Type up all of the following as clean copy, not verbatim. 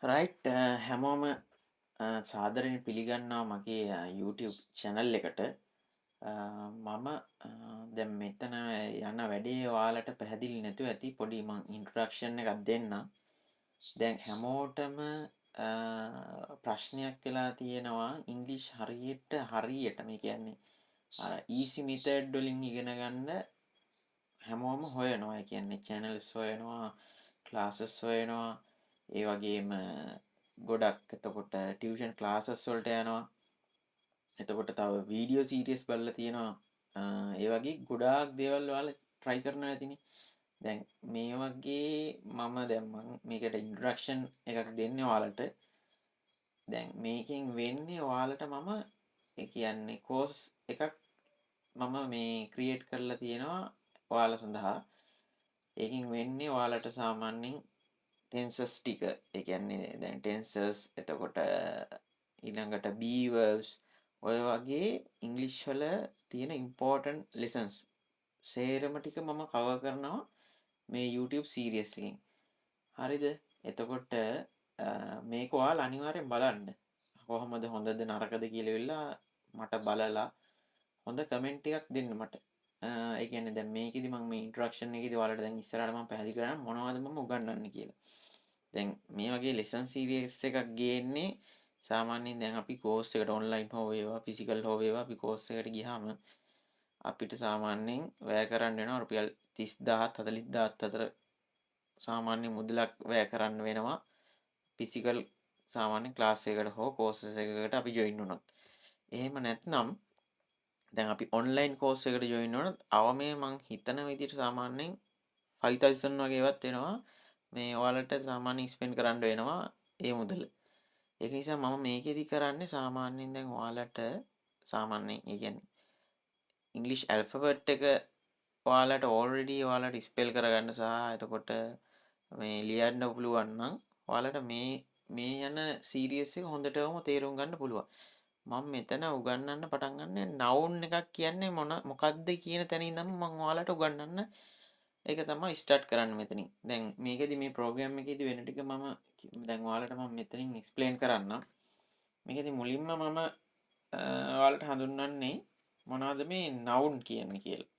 Right හැමෝම සාදරයෙන් පිළිගන්නවා මගේ YouTube channel එකට. මම දැන් මෙතන යන වැඩේ ඔයාලට පැහැදිලි නැතුව ඇති පොඩි මං ඉන්ට්‍රොඩක්ෂන් එකක් දෙන්නම්. දැන් හැමෝටම ප්‍රශ්නයක් වෙලා තියෙනවා ඉංග්‍රීසි හරියට මේ කියන්නේ easy method වලින් ඉගෙන ගන්න හැමෝම හොයනවා. ඒ කියන්නේ channels හොයනවා, classes හොයනවා, ඒ වගේම ගොඩක් එතකොට ටියුෂන් ක්ලාසස් වලට යනවා. එතකොට තව වීඩියෝ සීරීස් බලලා තියෙනවා. ඒ වගේ ගොඩාක් දේවල් ඔයාලා try කරනවා ඇතිනේ. දැන් මේ වගේ මම මේකට ඉන්ට්‍රොඩක්ෂන් එකක් දෙන්නේ ඔයාලට. දැන් මේකෙන් වෙන්නේ ඔයාලට මම ඒ කියන්නේ කෝස් එකක් මම මේ ක්‍රියේට් කරලා තියෙනවා ඔයාලා සඳහා. ඒකෙන් වෙන්නේ ඔයාලට සාමාන්‍යයෙන් ටෙන්සස් ටික ඒ කියන්නේ දැන් ටෙන්සස් එතකොට ඊළඟට be verbs ඔය වගේ ඉංග්ලිෂ් වල තියෙන ඉම්පෝර්ටන්ට් lessons සේරම ටික මම කවර් කරනවා මේ YouTube series එකෙන්. හරිද? එතකොට මේක ඔයාලා අනිවාර්යෙන් බලන්න. කොහොමද හොඳද නරකද කියලා ඉල්ලලා මට බලලා හොඳ කමෙන්ට් එකක් දෙන්න මට. ඒ කියන්නේ දැන් මේකෙදි මම මේ ඉන්ට්‍රොඩක්ෂන් එකේදී ඔයාලට දැන් ඉස්සරහට මම පැහැදිලි කරනවා මොනවද මම උගන්වන්නේ කියලා. දැන් මේ වගේ ලෙසන් සීරීස් එකක් ගේන්නේ සාමාන්‍යයෙන් දැන් අපි කෝස් එකට ඔන්ලයින් හෝ වේවා ෆිසිකල් හෝ වේවා අපි කෝස් එකට ගියාම අපිට සාමාන්‍යයෙන් වැය කරන්න වෙනවා රුපියල් 30000ත් 40000ත් අතර සාමාන්‍ය මුදලක් වැය කරන්න වෙනවා ෆිසිකල් සාමාන්‍ය ක්ලාස් එකකට හෝ කෝස් එකකට අපි ජොයින් වුණොත්. එහෙම නැත්නම් දැන් අපි ඔන්ලයින් කෝස් එකට ජොයින් වුණොත් අවමේ මං හිතන විදිහට සාමාන්‍යයෙන් 5000 වගේවත් වෙනවා. මේ ඔයාලට සාමාන්‍යයෙන් ස්පෙන්ඩ් කරන්න වෙනවා ඒ මුදල. ඒක නිසා මම මේකෙදි කරන්නේ සාමාන්‍යයෙන් දැන් ඔයාලට සාමාන්‍යයෙන් ඒ කියන්නේ ඉංග්‍රීසි ඇල්ෆබෙට් එක ඔයාලට ඔල්රෙඩි ඔයාලට ස්පෙල් කරගන්න සහ එතකොට මේ ලියන්න පුළුවන් නම් ඔයාලට මේ යන සීරීස් එක හොඳටම තේරුම් ගන්න පුළුවන්. මම මෙතන උගන්වන්න පටන් ගන්න නවුන් එකක් කියන්නේ මොකක්ද කියන තැන ඉඳන් මම ඔයාලට උගන්වන්න ඒක තමයි ස්ටාර්ට් කරන්න මෙතනින්. දැන් මේකෙදි මේ ප්‍රෝග්‍රෑම් එකේදී වෙන ටික මම දැන් ඔයාලට මම මෙතනින් එක්ස්ප්ලেইন කරන්නම්. මේකෙදි මුලින්ම මම ඔයාලට හඳුන්වන්නේ මොනවද මේ නවුන් කියන්නේ කියලා.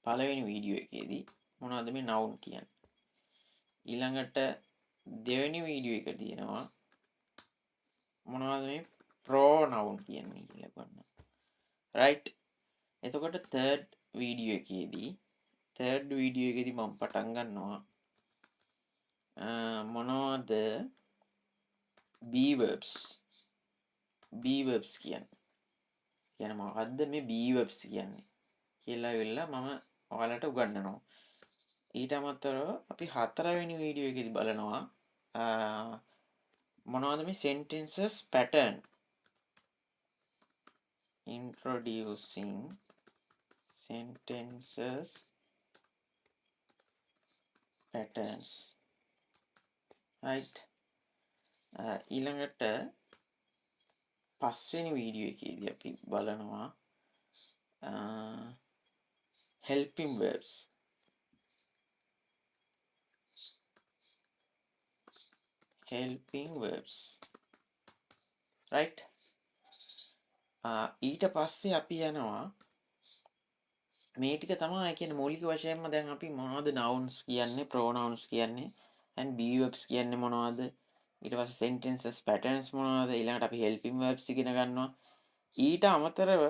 පළවෙනි වීඩියෝ එකේදී මොනවද මේ නවුන් කියන්නේ. ඊළඟට දෙවෙනි වීඩියෝ එක තියෙනවා මොනවද මේ ප්‍රෝනවුන් කියන්නේ කියලා ගන්න. රයිට්. එතකොට තර්ඩ් වීඩියෝ එකේදී මම පටන් ගන්නවා මොනවද be verbs කියන්නේ මොකද්ද මේ be verbs කියන්නේ කියලා වෙලා මම ඔයාලට උගන්වනවා. ඊට අමතරව අපි හතරවෙනි වීඩියෝ එකේදී බලනවා මොනවද මේ sentences pattern introducing sentences patterns right. ඊළඟට පස්වෙනි වීඩියෝ එකේදී අපි බලනවා helping verbs right. ඊට පස්සේ අපි යනවා මේ ටික තමයි කියන්නේ මූලික වශයෙන්ම දැන් අපි මොනවද nouns කියන්නේ pronouns කියන්නේ and be verbs කියන්නේ මොනවද ඊට පස්සේ sentences patterns මොනවද ඊළඟට අපි helping verbs ඉගෙන ගන්නවා ඊට අමතරව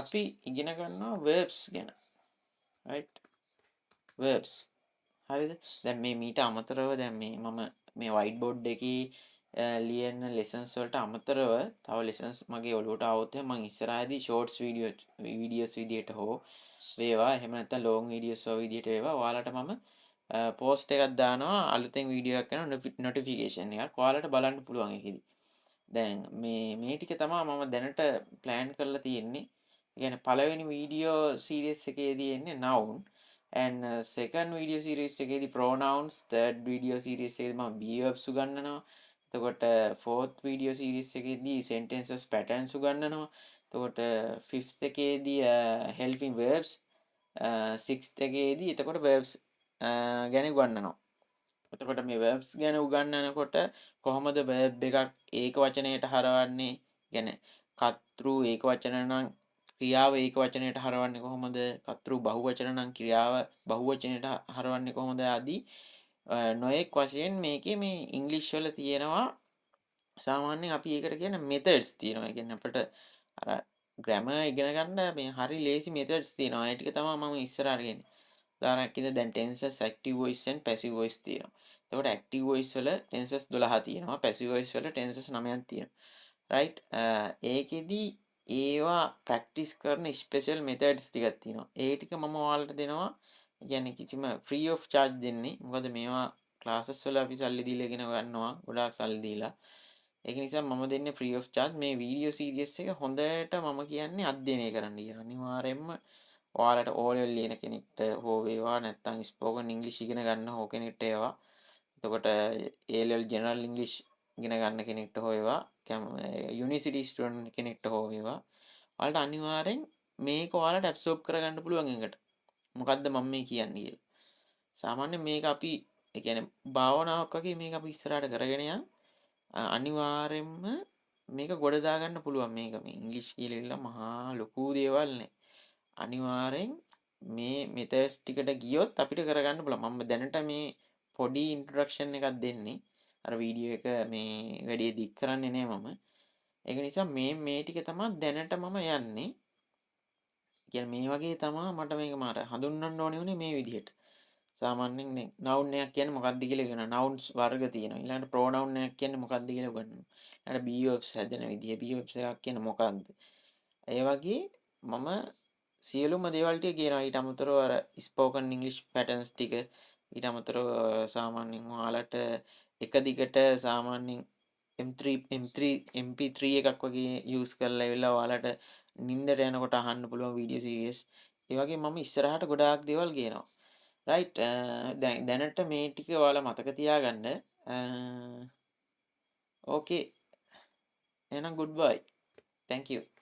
අපි ඉගෙන ගන්නවා verbs ගැන right verbs හරිද දැන් මේ මීට අමතරව දැන් මම මේ white board එකේ ලියන lessons වලට අමතරව තව lessons මගේ ඔළුවට આવොත් මම ඉස්සරහදී shorts videos විදියට හෝ වේවා එහෙම නැත්නම් long videos විදියට වේවා ඔයාලට මම post එකක් දානවා අලුතෙන් වීඩියෝ එකක් කරන notification එකක් ඔයාලට බලන්න පුළුවන් ඒකෙදි. දැන් මේ ටික තමයි මම දැනට plan කරලා තියෙන්නේ. ඒ කියන්නේ පළවෙනි වීඩියෝ series එකේදී එන්නේ noun and second video series එකේදී pronouns third video series එකේදී මම be verbs උගන්වනවා. එතකොට fourth video series එකේදී sentences patterns උගන්වනවා. එතකොට fifth එකේදී helping verbs sixth එකේදී එතකොට verbs ගැන උගන්වනවා. එතකොට මේ verbs ගැන උගන්වනකොට කොහොමද verb එකක් ඒක වචනයට හරවන්නේ? කියන්නේ කර්තෘ ඒක වචන නම් ක්‍රියාව ඒක වචනයට හරවන්නේ කොහොමද? කර්තෘ බහුවචන නම් ක්‍රියාව බහුවචනයට හරවන්නේ කොහොමද? ආදී නොයෙක් වශයෙන් මේකේ මේ ඉංග්‍රීසි වල තියෙනවා සාමාන්‍යයෙන් අපි ඒකට කියන මෙතඩ්ස් තියෙනවා. ඒ කියන්නේ අපිට අර ග්‍රැමර් ඉගෙන ගන්න මේ හරි ලේසි මෙතඩ්ස් තියෙනවා. ඒ ටික තමයි මම ඉස්සරහට කියන්නේ. උදාහරණයක් විදිහට දැන් tenses active voice and passive voice තියෙනවා. එතකොට active voice වල tenses 12 තියෙනවා. passive voice වල tenses 9ක් තියෙනවා. right ඒකෙදි ඒවා ප්‍රැක්ටිස් කරන ස්පෙෂල් මෙතඩ්ස් ටිකක් තියෙනවා. ඒ ටික මම ඔයාලට දෙනවා. කියන්නේ කිසිම ෆ්‍රී ඔෆ් charge දෙන්නේ. මොකද මේවා ක්ලාසස් වල අපි සල්ලි දීලා ඉගෙන ගන්නවා. ගොඩාක් සල්ලි දීලා. ඒක නිසා මම දෙන්නේ ෆ්‍රී ඔෆ් charge මේ වීඩියෝ සීරීස් එක හොඳට මම කියන්නේ අධ්‍යයනය කරන්න කියලා. අනිවාර්යයෙන්ම ඔයාලට O level ලියන කෙනෙක්ට හෝ වේවා නැත්නම් ස්පෝකන් ඉංග්‍රීසි ඉගෙන ගන්න හෝ කෙනෙක්ට ඒවා. එතකොට A level ජෙනරල් ඉංග්‍රීසි ඉගෙන ගන්න කෙනෙක්ට හෝ වේවා යුනිවර්සිටි ස්ටුඩන්ට් කෙනෙක්ට හෝ වේවා. ඔයාලට අනිවාර්යෙන් මේක ඔයාලට ඇබ්සෝබ් කරගන්න පුළුවන් එකට. මොකද්ද මම මේ කියන්නේ කියලා. සාමාන්‍යයෙන් මේක අපි ඒ කියන්නේ භාවනාවක් වගේ මේක අපි ඉස්සරහට කරගෙන යන අනිවාර්යෙන්ම මේක ගොඩ දාගන්න පුළුවන් මේක මේ ඉංග්‍රීසි කියලා මහා ලොකු දේවල් නේ. අනිවාර්යෙන් මේ මෙතඩ්ස් ටිකට ගියොත් අපිට කරගන්න පුළුවන්. මම දැනට මේ පොඩි ඉන්ට්‍රොඩක්ෂන් එකක් දෙන්නේ. අර වීඩියෝ එක මේ වැඩි දික් කරන්නේ නෑ මම. ඒක නිසා මේ ටික තමයි දැනට මම යන්නේ. කියන්නේ මේ වගේ තමයි මට මේක මාර හඳුන්වන්න ඕනේ උනේ මේ විදිහට. සාමාන්‍යයෙන් මේ noun එකක් කියන්නේ මොකක්ද කියලා ඉගෙනනවා. nouns වර්ග තියෙනවා. ඊළඟට pronoun එකක් කියන්නේ මොකක්ද කියලා උගන්වනවා. ඊළඟට be verbs හැදෙන විදිය be verbs එකක් කියන්නේ මොකක්ද? ඒ වගේ මම සියලුම දේවල් ටික කියනවා. ඊට අමතරව අර spoken english patterns ටික ඊට අමතරව සාමාන්‍යයෙන් ඔයාලට එක දිගට සාමාන්‍යයෙන් MP3 එකක් වගේ යූස් කරලා ඉවරලා ඔයාලට නින්දට යනකොට අහන්න පුළුවන් වීඩියෝ සීරීස්. ඒ වගේ මම ඉස්සරහට ගොඩාක් දේවල් කියනවා. රයිට් දැනට මේ ටික ඔයාලා මතක තියාගන්න. ඕකේ එහෙනම් good bye. thank you.